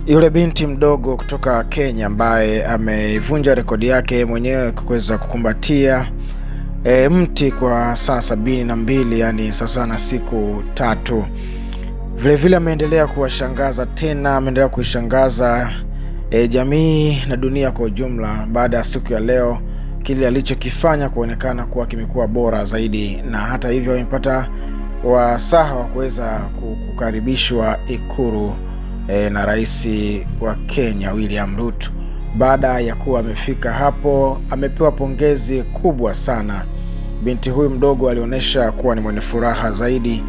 Yule binti mdogo kutoka Kenya ambaye ameivunja rekodi yake mwenyewe kuweza kukumbatia mti kwa saa 72, yani sasa na siku 3. Vile ameendelea kuwashangaza tena, ameendelea kuishangaza jamii na dunia kwa ujumla baada ya siku ya leo, kile alichokifanya kuonekana kuwa kimekuwa bora zaidi, na hata hivyo amepata wasaha wa kuweza kukaribishwa Ikulu na rais wa Kenya William Ruto. Baada ya kuwa amefika hapo, amepewa pongezi kubwa sana. Binti huyu mdogo alionyesha kuwa ni mwenye furaha zaidi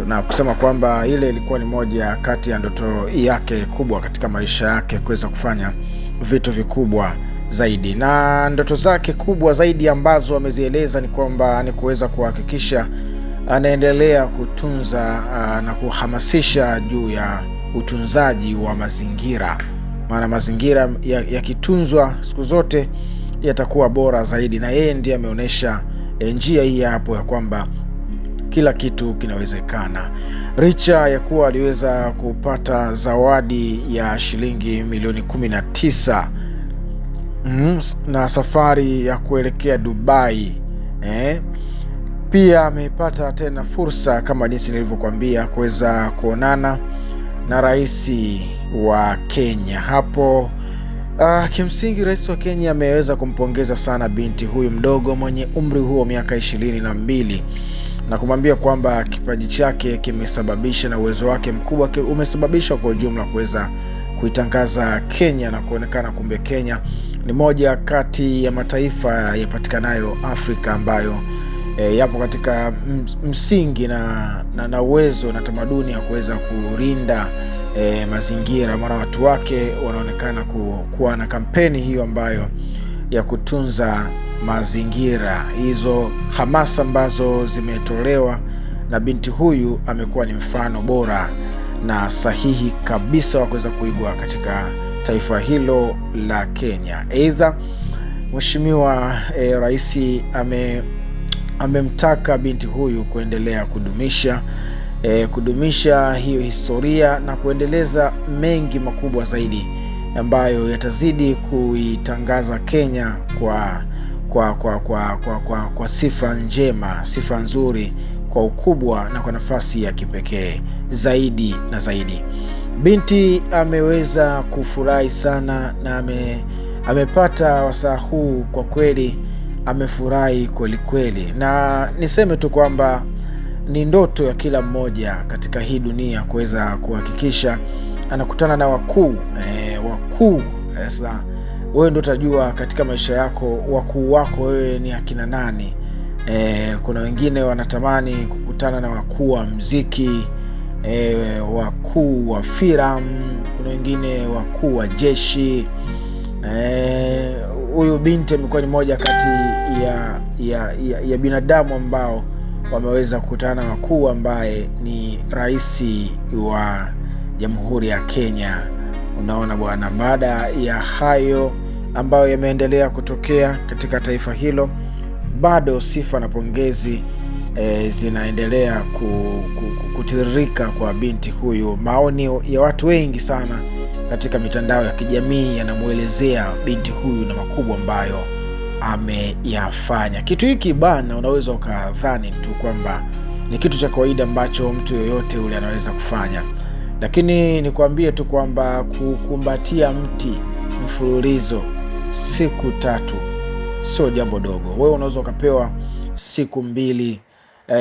na kusema kwamba ile ilikuwa ni moja kati ya ndoto yake kubwa katika maisha yake, kuweza kufanya vitu vikubwa zaidi. Na ndoto zake kubwa zaidi ambazo amezieleza ni kwamba ni kuweza kuhakikisha anaendelea kutunza na kuhamasisha juu ya utunzaji wa mazingira, maana mazingira yakitunzwa siku zote yatakuwa bora zaidi, na yeye ndiye ameonyesha njia hii hapo ya kwamba kila kitu kinawezekana. Richa ya kuwa aliweza kupata zawadi ya shilingi milioni 19 na safari ya kuelekea Dubai, pia amepata tena fursa kama jinsi nilivyokuambia kuweza kuonana na rais wa Kenya hapo. Kimsingi rais wa Kenya ameweza kumpongeza sana binti huyu mdogo mwenye umri huo miaka 22 na kumwambia kwamba kipaji chake kimesababisha na uwezo wake mkubwa umesababisha kwa ujumla kuweza kuitangaza Kenya na kuonekana kumbe Kenya ni moja kati ya mataifa yapatikanayo Afrika ambayo yapo katika msingi na uwezo na tamaduni ya kuweza kurinda mazingira, mara watu wake wanaonekana kuwa na kampeni hiyo ambayo ya kutunza mazingira. Hizo hamasa ambazo zimetolewa na binti huyu amekuwa ni mfano bora na sahihi kabisa wa kuweza kuigwa katika taifa hilo la Kenya. Aidha, Mheshimiwa rais amemtaka binti huyu kuendelea kudumisha hiyo historia na kuendeleza mengi makubwa zaidi ambayo yatazidi kuitangaza Kenya kwa sifa njema, sifa nzuri, kwa ukubwa na kwa nafasi ya kipekee zaidi na zaidi. Binti ameweza kufurahi sana na amepata wasaa huu, kwa kweli amefurahi kweli kweli, na niseme tu kwamba ni ndoto ya kila mmoja katika hii dunia kuweza kuhakikisha anakutana na wakuu. Sasa wewe ndio utajua katika maisha yako wakuu wako wewe ni akina nani. Kuna wengine wanatamani kukutana na wakuu wa muziki, wakuu wa filamu, kuna wengine wakuu wa jeshi. Huyu binti amekuwa ni moja kati ya binadamu ambao wameweza kukutana na wakuu ambaye ni rais wa Jamhuri ya Kenya. Unaona bwana, baada ya hayo ambayo yameendelea kutokea katika taifa hilo, bado sifa na pongezi zinaendelea kutiririka kwa binti huyu. Maoni ya watu wengi sana katika mitandao ya kijamii yanamuelezea binti huyu na makubwa ambayo ameyafanya. Kitu hiki bana, unaweza ukadhani tu kwamba ni kitu cha kawaida ambacho mtu yoyote ule anaweza kufanya, lakini nikwambie tu kwamba kukumbatia mti mfululizo siku 3 sio jambo dogo. Wewe unaweza ukapewa siku 2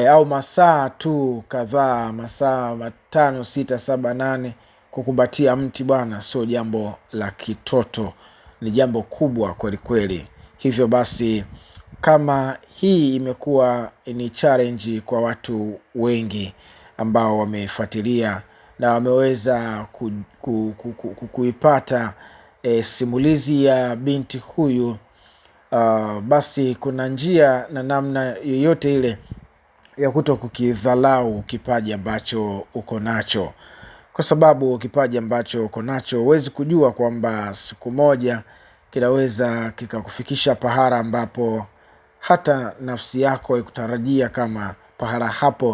au masaa tu kadhaa, masaa 5, 6, 7, 8 kukumbatia mti bwana, sio jambo la kitoto, ni jambo kubwa kweli kweli. Hivyo basi, kama hii imekuwa ni challenge kwa watu wengi ambao wamefuatilia na wameweza kuipata simulizi ya binti huyu, basi kuna njia na namna yoyote ile ya kuto kukidhalau kipaji ambacho uko nacho, kwa sababu kipaji ambacho uko nacho huwezi kujua kwamba siku moja kinaweza kikakufikisha pahala ambapo hata nafsi yako ikutarajia kama pahala hapo